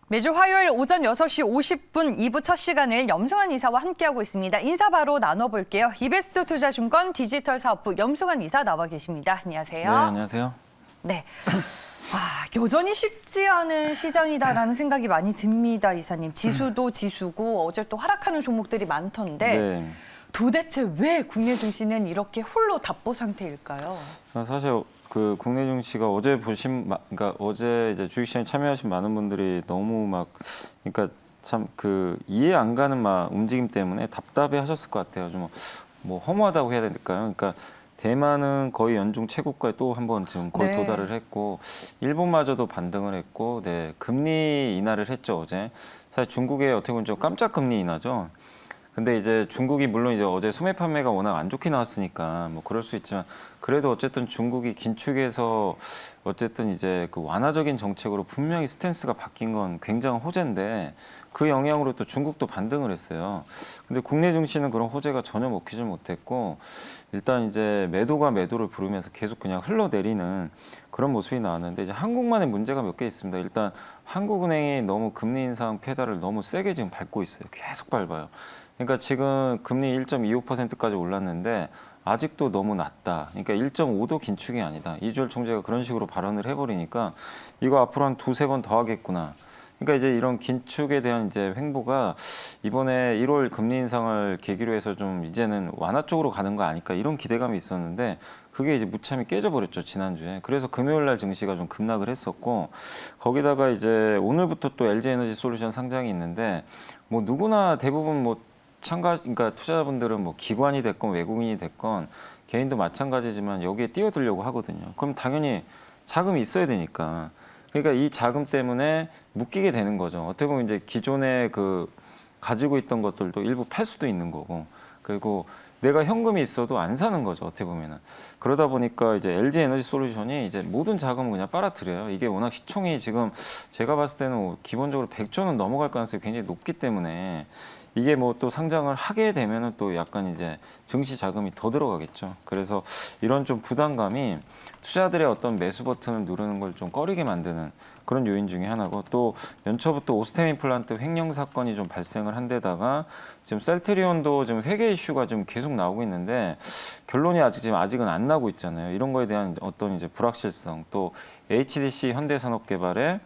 매주 화요일 오전 6시 50분 2부 첫 시간을 염승환 이사와 함께하고 있습니다. 인사 바로 나눠볼게요. 이베스트 투자증권 디지털 사업부 염승환 이사 나와 계십니다. 안녕하세요. 네, 안녕하세요. 네. 여전히 쉽지 않은 시장이다라는 생각이 많이 듭니다, 이사님. 지수도 지수고 어제 또 하락하는 종목들이 많던데 네. 도대체 왜 국내 증시는 이렇게 홀로 답보 상태일까요? 사실 그 국내 증시가 어제 그러니까 어제 이제 주식시장에 참여하신 많은 분들이 너무 그러니까 참 그 이해 안 가는 움직임 때문에 답답해 하셨을 것 같아요. 좀 뭐 허무하다고 해야 될까요? 그러니까 대만은 거의 연중 최고가에 또 한 번 지금 거의 네. 도달을 했고, 일본마저도 반등을 했고, 네, 금리 인하를 했죠, 어제. 사실 중국의 어떻게 보면 좀 깜짝 금리 인하죠. 근데 이제 중국이 물론 이제 어제 소매 판매가 워낙 안 좋게 나왔으니까 뭐 그럴 수 있지만, 그래도 어쨌든 중국이 긴축해서 어쨌든 이제 그 완화적인 정책으로 분명히 스탠스가 바뀐 건 굉장한 호재인데, 그 영향으로 또 중국도 반등을 했어요. 근데 국내 증시는 그런 호재가 전혀 먹히질 못했고, 일단 이제 매도가 매도를 부르면서 계속 그냥 흘러내리는 그런 모습이 나왔는데, 이제 한국만의 문제가 몇 개 있습니다. 일단 한국은행이 너무 금리 인상 페달을 너무 세게 지금 밟고 있어요. 계속 밟아요. 그러니까 지금 금리 1.25%까지 올랐는데 아직도 너무 낮다. 그러니까 1.5도 긴축이 아니다. 이주열 총재가 그런 식으로 발언을 해버리니까 이거 앞으로 한 두세 번 더 하겠구나. 그러니까 이제 이런 긴축에 대한 이제 횡보가 이번에 1월 금리 인상을 계기로 해서 좀 이제는 완화 쪽으로 가는 거 아닐까, 이런 기대감이 있었는데 그게 이제 무참히 깨져버렸죠, 지난주에. 그래서 금요일 날 증시가 좀 급락을 했었고, 거기다가 이제 오늘부터 또 LG에너지솔루션 상장이 있는데, 뭐 누구나 대부분 뭐 그러니까 투자자분들은 뭐 기관이 됐건 외국인이 됐건 개인도 마찬가지지만 여기에 뛰어들려고 하거든요. 그럼 당연히 자금이 있어야 되니까. 그러니까 이 자금 때문에 묶이게 되는 거죠. 어떻게 보면 이제 기존에 그 가지고 있던 것들도 일부 팔 수도 있는 거고, 그리고 내가 현금이 있어도 안 사는 거죠, 어떻게 보면은. 그러다 보니까 이제 LG 에너지 솔루션이 이제 모든 자금을 그냥 빨아들여요. 이게 워낙 시총이 지금 제가 봤을 때는 뭐 기본적으로 100조는 넘어갈 가능성이 굉장히 높기 때문에, 이게 뭐 또 상장을 하게 되면은 또 약간 이제 증시 자금이 더 들어가겠죠. 그래서 이런 좀 부담감이 투자들의 어떤 매수 버튼을 누르는 걸 좀 꺼리게 만드는 그런 요인 중에 하나고, 또 연초부터 오스테민 플란트 횡령 사건이 좀 발생을 한 데다가 지금 셀트리온도 지금 회계 이슈가 좀 계속 나오고 있는데 결론이 아직은 안 나고 있잖아요. 이런 거에 대한 어떤 이제 불확실성, 또 HDC 현대산업개발의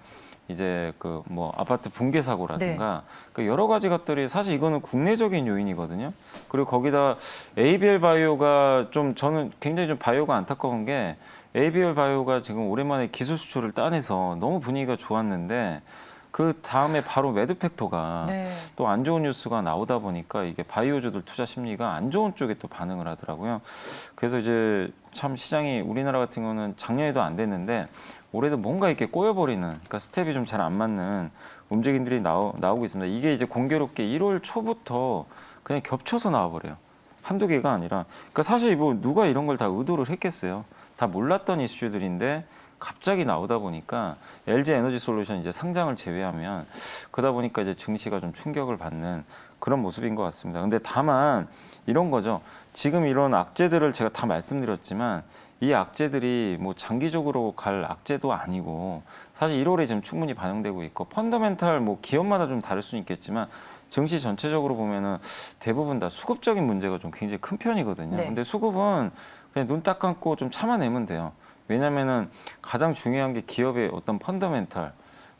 이제 그 뭐 아파트 붕괴 사고라든가 그 여러 가지 것들이, 사실 이거는 국내적인 요인이거든요. 그리고 거기다 ABL 바이오가 좀, 저는 굉장히 좀 바이오가 안타까운 게, ABL 바이오가 지금 오랜만에 기술 수출을 따내서 너무 분위기가 좋았는데 그 다음에 바로 매드팩토가 또 안 좋은 뉴스가 나오다 보니까 이게 바이오주들 투자 심리가 안 좋은 쪽에 또 반응을 하더라고요. 그래서 이제 참 시장이, 우리나라 같은 경우는 작년에도 안 됐는데 올해도 뭔가 이렇게 꼬여버리는, 그러니까 스텝이 좀 잘 안 맞는 움직임들이 나오고 있습니다. 이게 이제 공교롭게 1월 초부터 그냥 겹쳐서 나와버려요. 한두 개가 아니라. 그러니까 사실 뭐 누가 이런 걸 다 의도를 했겠어요. 다 몰랐던 이슈들인데 갑자기 나오다 보니까 LG 에너지 솔루션 이제 상장을 제외하면, 그러다 보니까 이제 증시가 좀 충격을 받는 그런 모습인 것 같습니다. 근데 다만 이런 거죠. 지금 이런 악재들을 제가 다 말씀드렸지만 이 악재들이 뭐 장기적으로 갈 악재도 아니고, 사실 1월에 지금 충분히 반영되고 있고, 펀더멘탈 뭐 기업마다 좀 다를 수는 있겠지만 증시 전체적으로 보면은 대부분 다 수급적인 문제가 좀 굉장히 큰 편이거든요. 근데 수급은 그냥 눈 딱 감고 좀 참아내면 돼요. 왜냐면은 가장 중요한 게 기업의 어떤 펀더멘탈,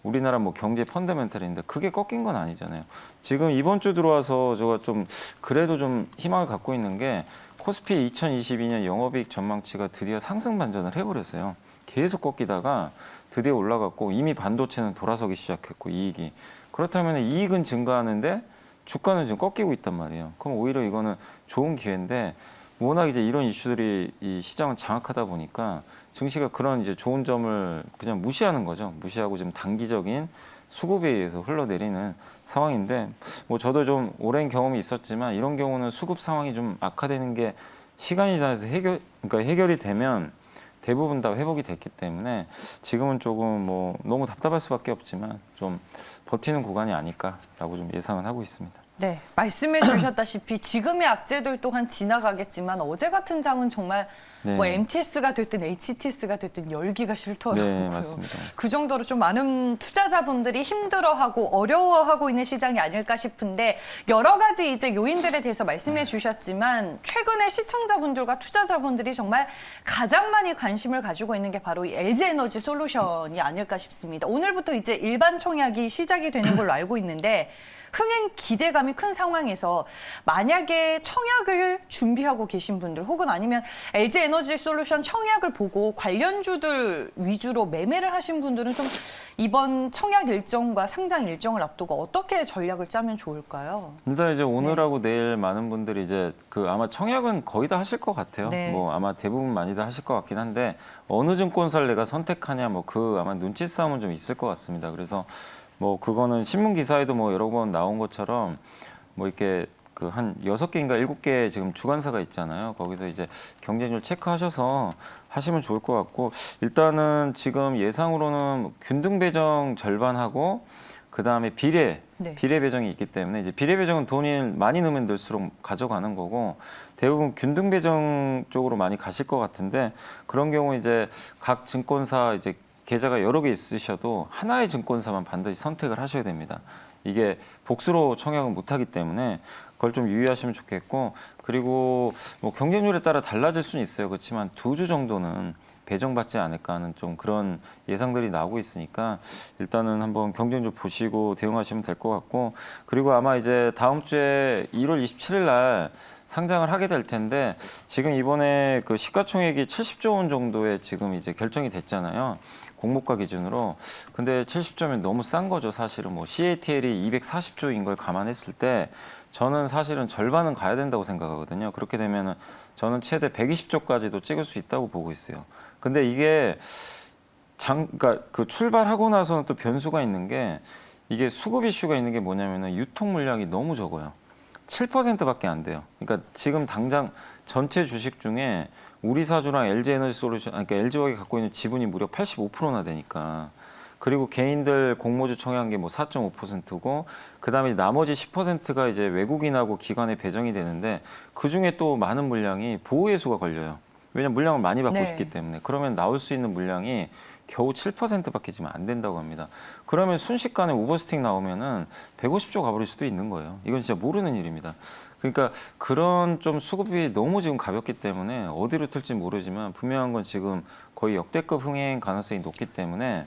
우리나라 뭐 경제 펀더멘탈인데 그게 꺾인 건 아니잖아요. 지금 이번 주 들어와서 제가 좀 그래도 좀 희망을 갖고 있는 게, 코스피 2022년 영업이익 전망치가 드디어 상승 반전을 해버렸어요. 계속 꺾이다가 드디어 올라갔고, 이미 반도체는 돌아서기 시작했고, 이익이. 그렇다면 이익은 증가하는데 주가는 지금 꺾이고 있단 말이에요. 그럼 오히려 이거는 좋은 기회인데, 워낙 이제 이런 이슈들이 이 시장을 장악하다 보니까 증시가 그런 이제 좋은 점을 그냥 무시하는 거죠. 무시하고 지금 단기적인 수급에 의해서 흘러내리는 상황인데, 뭐 저도 좀 오랜 경험이 있었지만 이런 경우는 수급 상황이 좀 악화되는 게 시간이 지나서 그러니까 해결이 되면 대부분 다 회복이 됐기 때문에 지금은 조금 뭐 너무 답답할 수밖에 없지만 좀 버티는 구간이 아닐까라고 좀 예상은 하고 있습니다. 네, 말씀해 주셨다시피 지금의 악재들 또한 지나가겠지만 어제 같은 장은 정말 네. 뭐 MTS가 됐든 HTS가 됐든 열기가 싫더라고요. 네, 맞습니다. 그 정도로 좀 많은 투자자분들이 힘들어하고 어려워하고 있는 시장이 아닐까 싶은데 여러 가지 이제 요인들에 대해서 말씀해 주셨지만 최근에 시청자분들과 투자자분들이 정말 가장 많이 관심을 가지고 있는 게 바로 이 LG에너지 솔루션이 아닐까 싶습니다. 오늘부터 이제 일반 청약이 시작이 되는 걸로 알고 있는데 흥행 기대감이 큰 상황에서 만약에 청약을 준비하고 계신 분들 혹은 아니면 LG에너지 솔루션 청약을 보고 관련주들 위주로 매매를 하신 분들은 좀 이번 청약 일정과 상장 일정을 앞두고 어떻게 전략을 짜면 좋을까요? 일단 이제 오늘하고 내일 많은 분들이 이제 아마 청약은 거의 다 하실 것 같아요. 네. 뭐 아마 대부분 많이 다 하실 것 같긴 한데 어느 증권사를 내가 선택하냐 뭐 아마 눈치 싸움은 좀 있을 것 같습니다. 그래서 뭐 그거는 신문 기사에도 뭐 여러 번 나온 것처럼 뭐 이렇게 한 6개인가 7개 지금 주관사가 있잖아요. 거기서 이제 경쟁률 체크하셔서 하시면 좋을 것 같고 일단은 지금 예상으로는 균등 배정 절반하고 그다음에 비례 배정이 있기 때문에 이제 비례 배정은 돈이 많이 넣으면 넣을수록 가져가는 거고 대부분 균등 배정 쪽으로 많이 가실 것 같은데 그런 경우 이제 각 증권사 이제 계좌가 여러 개 있으셔도 하나의 증권사만 반드시 선택을 하셔야 됩니다. 이게 복수로 청약은 못하기 때문에 그걸 좀 유의하시면 좋겠고 그리고 뭐 경쟁률에 따라 달라질 수는 있어요. 그렇지만 2주 정도는 배정받지 않을까 하는 좀 그런 예상들이 나오고 있으니까 일단은 한번 경쟁률 보시고 대응하시면 될 것 같고 그리고 아마 이제 다음 주에 1월 27일 날 상장을 하게 될 텐데 지금 이번에 시가총액이 70조 원 정도에 지금 이제 결정이 됐잖아요. 공모가 기준으로. 근데 70조면 너무 싼 거죠, 사실은. 뭐 CATL이 240조인 걸 감안했을 때 저는 사실은 절반은 가야 된다고 생각하거든요. 그렇게 되면은 저는 최대 120조까지도 찍을 수 있다고 보고 있어요. 근데 이게 그러니까 출발하고 나서는 또 변수가 있는 게 이게 수급 이슈가 있는 게 뭐냐면은 유통 물량이 너무 적어요. 7%밖에 안 돼요. 그러니까 지금 당장 전체 주식 중에 우리 사주랑 LG에너지 솔루션, 그러니까 LG화학이 갖고 있는 지분이 무려 85%나 되니까. 그리고 개인들 공모주 청약한 게 뭐 4.5%고, 그 다음에 나머지 10%가 이제 외국인하고 기관에 배정이 되는데, 그 중에 또 많은 물량이 보호예수가 걸려요. 왜냐면 물량을 많이 받고 싶기 때문에. 그러면 나올 수 있는 물량이 겨우 7%밖에 지금 안 된다고 합니다. 그러면 순식간에 오버스틱 나오면은 150조 가버릴 수도 있는 거예요. 이건 진짜 모르는 일입니다. 그러니까 그런 좀 수급이 너무 지금 가볍기 때문에 어디로 튈지 모르지만 분명한 건 지금 거의 역대급 흥행 가능성이 높기 때문에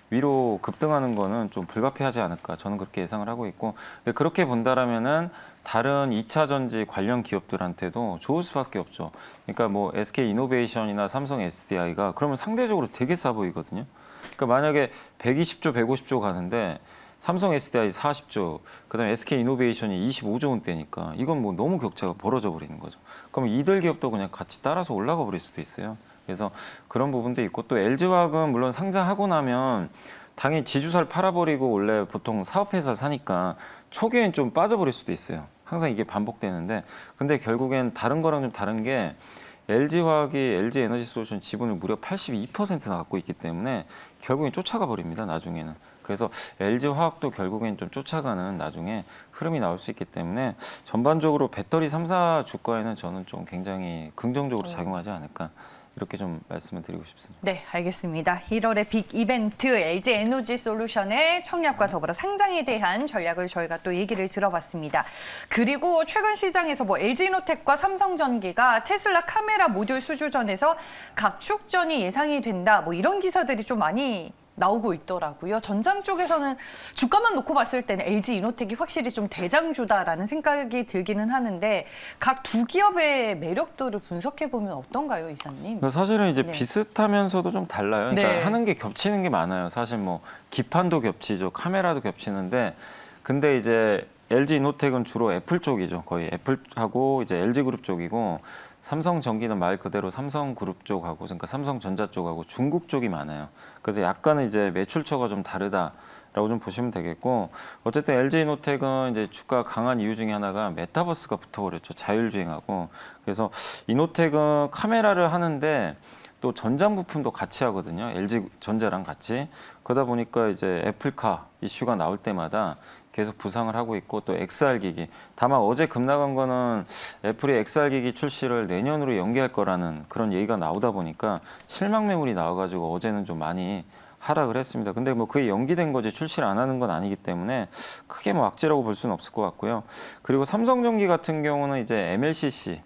위로 급등하는 거는 좀 불가피하지 않을까 저는 그렇게 예상을 하고 있고 근데 그렇게 본다라면은 다른 2차 전지 관련 기업들한테도 좋을 수밖에 없죠. 그러니까 뭐 SK 이노베이션이나 삼성 SDI가 그러면 상대적으로 되게 싸 보이거든요. 그러니까 만약에 120조, 150조 가는데 삼성 SDI 40조, 그다음에 SK 이노베이션이 25조 원대니까 이건 뭐 너무 격차가 벌어져 버리는 거죠. 그럼 이들 기업도 그냥 같이 따라서 올라가 버릴 수도 있어요. 그래서 그런 부분도 있고 또 LG화학은 물론 상장하고 나면 당연히 지주사를 팔아버리고 원래 보통 사업회사 사니까 초기엔 좀 빠져버릴 수도 있어요. 항상 이게 반복되는데 근데 결국엔 다른 거랑 좀 다른 게 LG화학이 LG에너지솔루션 지분을 무려 82%나 갖고 있기 때문에 결국엔 쫓아가 버립니다. 나중에는. 그래서 LG화학도 결국엔 좀 쫓아가는 나중에 흐름이 나올 수 있기 때문에 전반적으로 배터리 3사 주가에는 저는 좀 굉장히 긍정적으로 작용하지 않을까 이렇게 좀 말씀을 드리고 싶습니다. 네, 알겠습니다. 1월의 빅 이벤트 LG에너지 솔루션의 청약과 더불어 상장에 대한 전략을 저희가 또 얘기를 들어봤습니다. 그리고 최근 시장에서 뭐 LG노텍과 삼성전기가 테슬라 카메라 모듈 수주전에서 각축전이 예상이 된다. 뭐 이런 기사들이 좀 많이 나오고 있더라고요. 전장 쪽에서는 주가만 놓고 봤을 때는 LG 이노텍이 확실히 좀 대장주다라는 생각이 들기는 하는데 각 두 기업의 매력도를 분석해 보면 어떤가요, 이사님? 사실은 이제 비슷하면서도 좀 달라요. 그러니까 하는 게 겹치는 게 많아요. 사실 뭐 기판도 겹치죠, 카메라도 겹치는데 근데 이제 LG 이노텍은 주로 애플 쪽이죠. 거의 애플하고 이제 LG그룹 쪽이고. 삼성전기는 말 그대로 삼성그룹 쪽하고, 그러니까 삼성전자 쪽하고 중국 쪽이 많아요. 그래서 약간은 이제 매출처가 좀 다르다라고 좀 보시면 되겠고, 어쨌든 LG이노텍은 이제 주가 강한 이유 중에 하나가 메타버스가 붙어버렸죠. 자율주행하고. 그래서 이노텍은 카메라를 하는데 또 전장 부품도 같이 하거든요. LG전자랑 같이. 그러다 보니까 이제 애플카 이슈가 나올 때마다 계속 부상을 하고 있고 또 XR 기기. 다만 어제 급락한 거는 애플이 XR 기기 출시를 내년으로 연기할 거라는 그런 얘기가 나오다 보니까 실망 매물이 나와가지고 어제는 좀 많이 하락을 했습니다. 근데 뭐 그게 연기된 거지 출시를 안 하는 건 아니기 때문에 크게 뭐 악재라고 볼 수는 없을 것 같고요. 그리고 삼성전기 같은 경우는 이제 MLCC,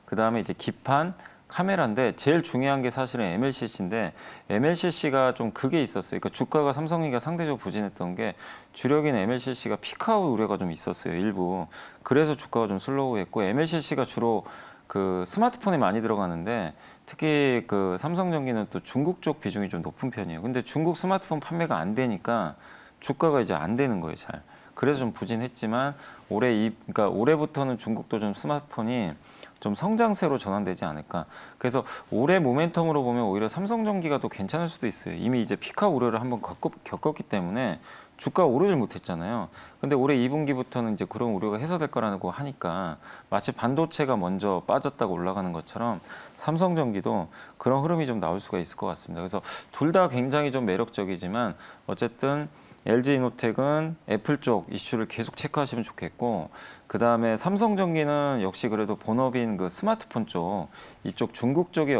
그 다음에 이제 기판, 카메라인데 제일 중요한 게 사실은 MLCC인데 MLCC가 좀 그게 있었어요. 그러니까 주가가 삼성전기가 상대적으로 부진했던 게 주력인 MLCC가 피크아웃 우려가 좀 있었어요. 일부. 그래서 주가가 좀 슬로우했고 MLCC가 주로 그 스마트폰에 많이 들어가는데 특히 그 삼성전기는 또 중국 쪽 비중이 좀 높은 편이에요. 근데 중국 스마트폰 판매가 안 되니까 주가가 이제 안 되는 거예요, 잘. 그래서 좀 부진했지만 그러니까 올해부터는 중국도 좀 스마트폰이 좀 성장세로 전환되지 않을까. 그래서 올해 모멘텀으로 보면 오히려 삼성전기가 더 괜찮을 수도 있어요. 이미 이제 피카 우려를 한번 겪었기 때문에 주가가 오르질 못했잖아요. 근데 올해 2분기부터는 이제 그런 우려가 해소될 거라고 하니까 마치 반도체가 먼저 빠졌다가 올라가는 것처럼 삼성전기도 그런 흐름이 좀 나올 수가 있을 것 같습니다. 그래서 둘 다 굉장히 좀 매력적이지만 어쨌든 LG이노텍은 애플 쪽 이슈를 계속 체크하시면 좋겠고, 그 다음에 삼성전기는 역시 그래도 본업인 그 스마트폰 쪽, 이쪽 중국 쪽이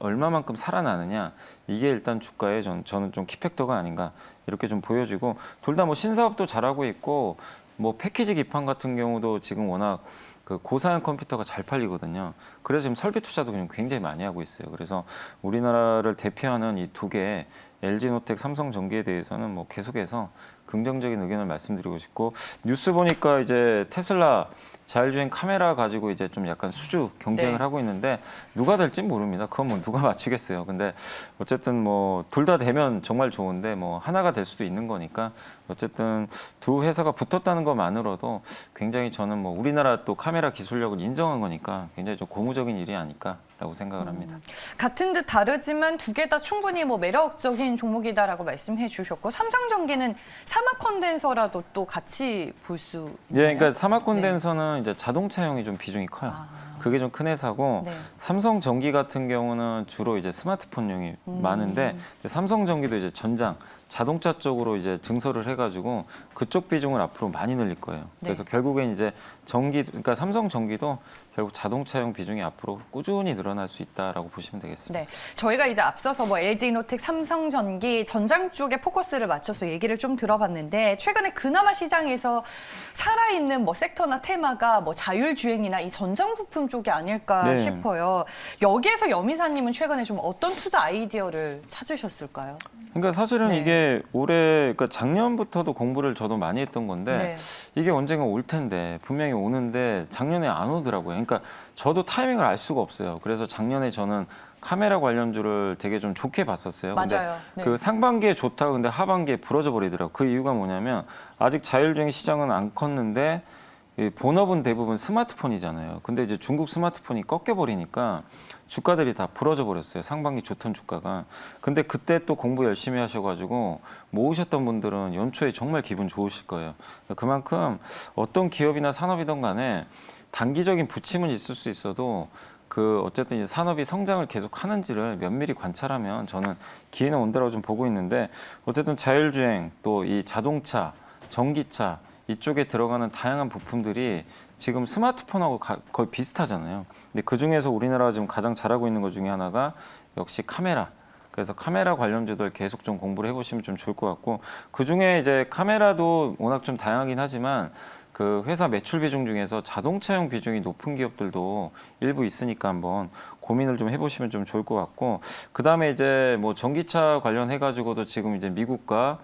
얼마만큼 살아나느냐, 이게 일단 주가에 저는 좀 키팩터가 아닌가 이렇게 좀 보여지고, 둘 다 뭐 신사업도 잘하고 있고, 뭐 패키지 기판 같은 경우도 지금 워낙 그 고사양 컴퓨터가 잘 팔리거든요. 그래서 지금 설비 투자도 굉장히 많이 하고 있어요. 그래서 우리나라를 대표하는 이 두 개, LG노텍, 삼성전기에 대해서는 뭐 계속해서 긍정적인 의견을 말씀드리고 싶고, 뉴스 보니까 이제 테슬라 자율주행 카메라 가지고 이제 좀 약간 수주 경쟁을 네. 하고 있는데 누가 될지 모릅니다. 그건 뭐 누가 맞추겠어요. 근데 어쨌든 뭐 둘 다 되면 정말 좋은데 뭐 하나가 될 수도 있는 거니까 어쨌든 두 회사가 붙었다는 것만으로도 굉장히 저는 뭐 우리나라 또 카메라 기술력을 인정한 거니까 굉장히 좀 고무적인 일이 아닐까라고 생각을 합니다. 같은 듯 다르지만 두 개 다 충분히 뭐 매력적인 종목이다라고 말씀해 주셨고, 삼성전기는 사막 컨덴서라도 또 같이 볼 수 예, 있나요? 그러니까 사막 콘덴서는 이제 자동차용이 좀 비중이 커요. 아. 그게 좀 큰 회사고, 네. 삼성전기 같은 경우는 주로 이제 스마트폰용이 많은데, 삼성전기도 이제 전장, 자동차 쪽으로 이제 증설을 해가지고 그쪽 비중을 앞으로 많이 늘릴 거예요. 그래서 네. 결국엔 이제 그러니까 삼성전기도 결국 자동차용 비중이 앞으로 꾸준히 늘어날 수 있다라고 보시면 되겠습니다. 네, 저희가 이제 앞서서 뭐 LG이노텍, 삼성전기 전장 쪽에 포커스를 맞춰서 얘기를 좀 들어봤는데, 최근에 그나마 시장에서 살아있는 뭐 섹터나 테마가 뭐 자율주행이나 이 전장 부품 쪽이 아닐까 네. 싶어요. 여기에서 여미사님은 최근에 좀 어떤 투자 아이디어를 찾으셨을까요? 그러니까 사실은 네. 이게 그러니까 작년부터도 공부를 저도 많이 했던 건데, 네. 이게 언젠가 올 텐데 분명히 오는데 작년에 안 오더라고요. 그러니까 저도 타이밍을 알 수가 없어요. 그래서 작년에 저는 카메라 관련주를 되게 좀 좋게 봤었어요. 근데 맞아요. 네. 그 상반기에 좋다고 근데 하반기에 부러져 버리더라고요. 그 이유가 뭐냐면 아직 자율주행 시장은 안 컸는데 이 본업은 대부분 스마트폰이잖아요. 근데 이제 중국 스마트폰이 꺾여 버리니까 주가들이 다 부러져 버렸어요. 상반기 좋던 주가가. 근데 그때 또 공부 열심히 하셔가지고 모으셨던 분들은 연초에 정말 기분 좋으실 거예요. 그만큼 어떤 기업이나 산업이든 간에 단기적인 부침은 있을 수 있어도 그 어쨌든 이제 산업이 성장을 계속 하는지를 면밀히 관찰하면 저는 기회는 온다라고 좀 보고 있는데, 어쨌든 자율주행 또 이 자동차, 전기차 이쪽에 들어가는 다양한 부품들이 지금 스마트폰하고 거의 비슷하잖아요. 근데 그 중에서 우리나라가 지금 가장 잘하고 있는 것 중에 하나가 역시 카메라. 그래서 카메라 관련주들 계속 좀 공부를 해보시면 좀 좋을 것 같고, 그 중에 이제 카메라도 워낙 좀 다양하긴 하지만 그 회사 매출 비중 중에서 자동차용 비중이 높은 기업들도 일부 있으니까 한번 고민을 좀 해보시면 좀 좋을 것 같고, 그 다음에 이제 뭐 전기차 관련해 가지고도 지금 이제 미국과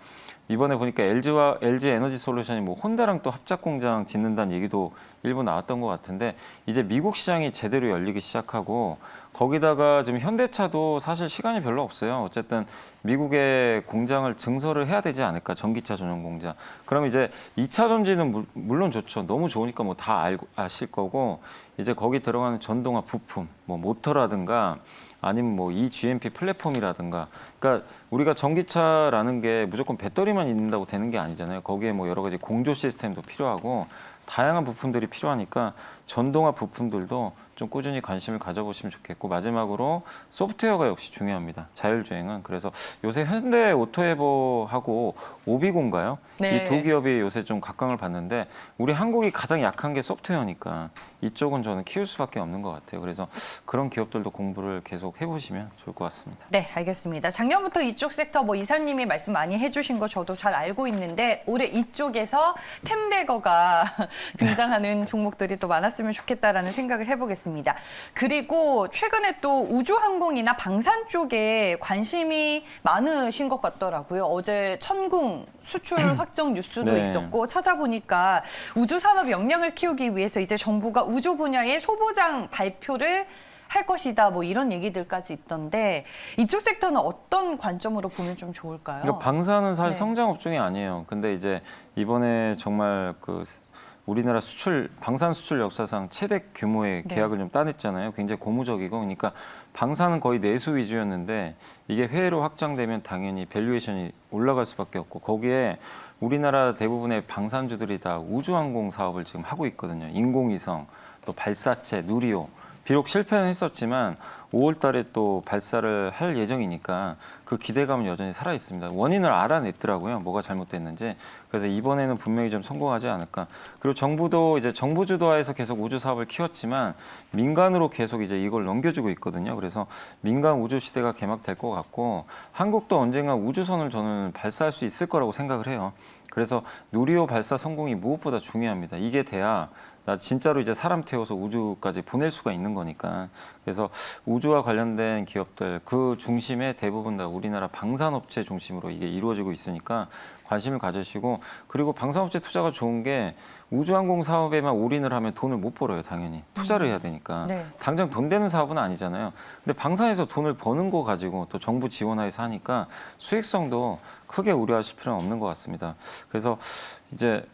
이번에 보니까 LG 에너지 솔루션이 뭐 혼다랑 또 합작 공장 짓는다는 얘기도 일부 나왔던 것 같은데, 이제 미국 시장이 제대로 열리기 시작하고, 거기다가 지금 현대차도 사실 시간이 별로 없어요. 어쨌든 미국에 공장을 증설을 해야 되지 않을까, 전기차 전용 공장. 그럼 이제 2차 전지는 물론 좋죠. 너무 좋으니까 뭐 다 아실 거고, 이제 거기 들어가는 전동화 부품, 뭐 모터라든가 아니면 뭐 eGMP 플랫폼이라든가, 그러니까 우리가 전기차라는 게 무조건 배터리만 있는다고 되는 게 아니잖아요. 거기에 뭐 여러 가지 공조 시스템도 필요하고 다양한 부품들이 필요하니까 전동화 부품들도 좀 꾸준히 관심을 가져보시면 좋겠고, 마지막으로 소프트웨어가 역시 중요합니다. 자율주행은. 그래서 요새 현대 오토에버하고 오비공가요? 네. 이 두 기업이 요새 좀 각광을 받는데, 우리 한국이 가장 약한 게 소프트웨어니까 이쪽은 저는 키울 수밖에 없는 것 같아요. 그래서 그런 기업들도 공부를 계속 해보시면 좋을 것 같습니다. 네, 알겠습니다. 작년부터 이쪽 섹터 뭐 이사님이 말씀 많이 해주신 거 저도 잘 알고 있는데 올해 이쪽에서 템베거가 등장하는 종목들이 또 많았으면 좋겠다라는 생각을 해보겠습니다. 그리고 최근에 또 우주항공이나 방산 쪽에 관심이 많으신 것 같더라고요. 어제 천궁 수출 확정 뉴스도 네. 있었고 찾아보니까 우주 산업 역량을 키우기 위해서 이제 정부가 우주 분야의 소보장 발표를 할 것이다, 뭐 이런 얘기들까지 있던데 이쪽 섹터는 어떤 관점으로 보면 좀 좋을까요? 그러니까 방산은 사실 네. 성장 업종이 아니에요. 근데 이제 이번에 정말 그 우리나라 방산 수출 역사상 최대 규모의 네. 계약을 좀 따냈잖아요. 굉장히 고무적이고, 그러니까 방산은 거의 내수 위주였는데 이게 해외로 확장되면 당연히 밸류에이션이 올라갈 수밖에 없고, 거기에 우리나라 대부분의 방산주들이 다 우주항공 사업을 지금 하고 있거든요. 인공위성, 또 발사체, 누리호. 비록 실패는 했었지만 5월 달에 또 발사를 할 예정이니까 그 기대감은 여전히 살아 있습니다. 원인을 알아냈더라고요. 뭐가 잘못됐는지. 그래서 이번에는 분명히 좀 성공하지 않을까. 그리고 정부도 이제 정부 주도하에서 계속 우주 사업을 키웠지만 민간으로 계속 이제 이걸 넘겨주고 있거든요. 그래서 민간 우주 시대가 개막될 것 같고, 한국도 언젠가 우주선을 저는 발사할 수 있을 거라고 생각을 해요. 그래서 누리호 발사 성공이 무엇보다 중요합니다. 이게 돼야 나 진짜로 이제 사람 태워서 우주까지 보낼 수가 있는 거니까. 그래서 우주와 관련된 기업들 그 중심에 대부분 다 우리나라 방산업체 중심으로 이게 이루어지고 있으니까 관심을 가지시고, 그리고 방산업체 투자가 좋은 게 우주항공 사업에만 올인을 하면 돈을 못 벌어요. 당연히 투자를 해야 되니까. 네. 당장 돈 되는 사업은 아니잖아요. 근데 방산에서 돈을 버는 거 가지고 또 정부 지원하에서 하니까 수익성도 크게 우려하실 필요는 없는 것 같습니다. 그래서 이제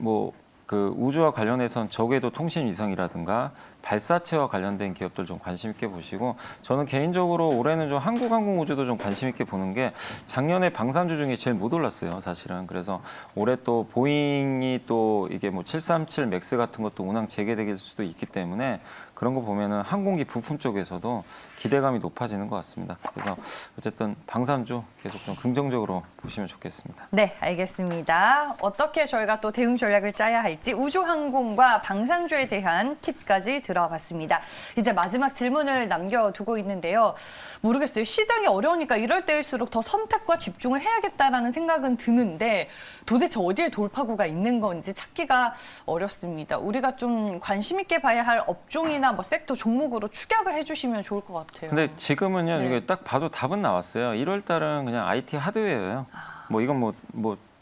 그 우주와 관련해서는 적외도 통신 위성이라든가 발사체와 관련된 기업들 좀 관심 있게 보시고, 저는 개인적으로 올해는 좀 한국항공우주도 좀 관심 있게 보는 게, 작년에 방산주 중에 제일 못 올랐어요, 사실은. 그래서 올해 또 보잉이 또 이게 737 맥스 같은 것도 운항 재개될 수도 있기 때문에 그런 거 보면은 항공기 부품 쪽에서도 기대감이 높아지는 것 같습니다. 그래서 어쨌든 방산주 계속 좀 긍정적으로 보시면 좋겠습니다. 네, 알겠습니다. 어떻게 저희가 또 대응 전략을 짜야 할지 우주항공과 방산주에 대한 팁까지 들어봤습니다. 이제 마지막 질문을 남겨두고 있는데요. 모르겠어요. 시장이 어려우니까 이럴 때일수록 더 선택과 집중을 해야겠다라는 생각은 드는데 도대체 어디에 돌파구가 있는 건지 찾기가 어렵습니다. 우리가 좀 관심 있게 봐야 할 업종이나 뭐 섹터 종목으로 추격을 해주시면 좋을 것 같아요. 근데 지금은요, 네. 이게 딱 봐도 답은 나왔어요. 1월 달은 그냥 IT 하드웨어예요. 이건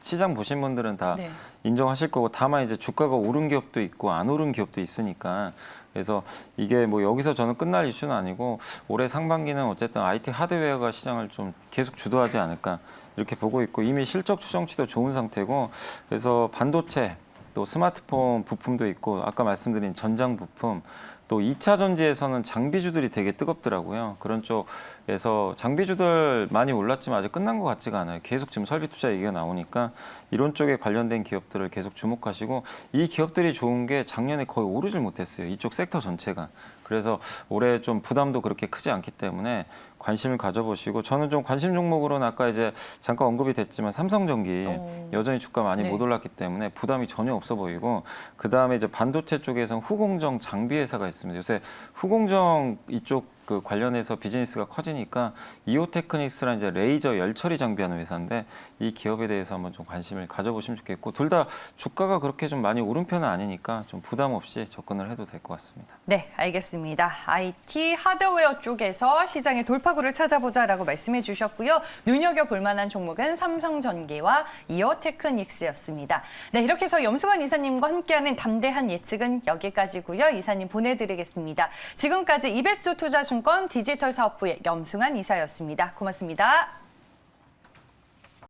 시장 보신 분들은 다 네. 인정하실 거고, 다만 이제 주가가 오른 기업도 있고 안 오른 기업도 있으니까. 그래서 이게 여기서 저는 끝날 이슈는 아니고, 올해 상반기는 어쨌든 IT 하드웨어가 시장을 좀 계속 주도하지 않을까 이렇게 보고 있고, 이미 실적 추정치도 좋은 상태고, 그래서 반도체 또 스마트폰 부품도 있고, 아까 말씀드린 전장 부품, 또 2차 전지에서는 장비주들이 되게 뜨겁더라고요. 그런 쪽에서 장비주들 많이 올랐지만 아직 끝난 것 같지가 않아요. 계속 지금 설비 투자 얘기가 나오니까 이런 쪽에 관련된 기업들을 계속 주목하시고, 이 기업들이 좋은 게 작년에 거의 오르질 못했어요. 이쪽 섹터 전체가. 그래서 올해 좀 부담도 그렇게 크지 않기 때문에 관심을 가져보시고, 저는 좀 관심 종목으로는 아까 이제 잠깐 언급이 됐지만 삼성전기 여전히 주가 많이 네. 못 올랐기 때문에 부담이 전혀 없어 보이고, 그 다음에 이제 반도체 쪽에서는 후공정 장비 회사가 있습니다. 요새 후공정 이쪽 그 관련해서 비즈니스가 커지니까 이오테크닉스라는 이제 레이저 열 처리 장비하는 회사인데, 이 기업에 대해서 한번 좀 관심을 가져보시면 좋겠고, 둘 다 주가가 그렇게 좀 많이 오른 편은 아니니까 좀 부담 없이 접근을 해도 될 것 같습니다. 네, 알겠습니다. IT 하드웨어 쪽에서 시장의 돌파구를 찾아보자라고 말씀해 주셨고요. 눈여겨볼 만한 종목은 삼성전기와 이오테크닉스였습니다. 네, 이렇게 해서 염승환 이사님과 함께하는 담대한 예측은 여기까지고요. 이사님 보내드리겠습니다. 지금까지 이베스트 투자증권 디지털 사업부의 염승환 이사였습니다. 고맙습니다.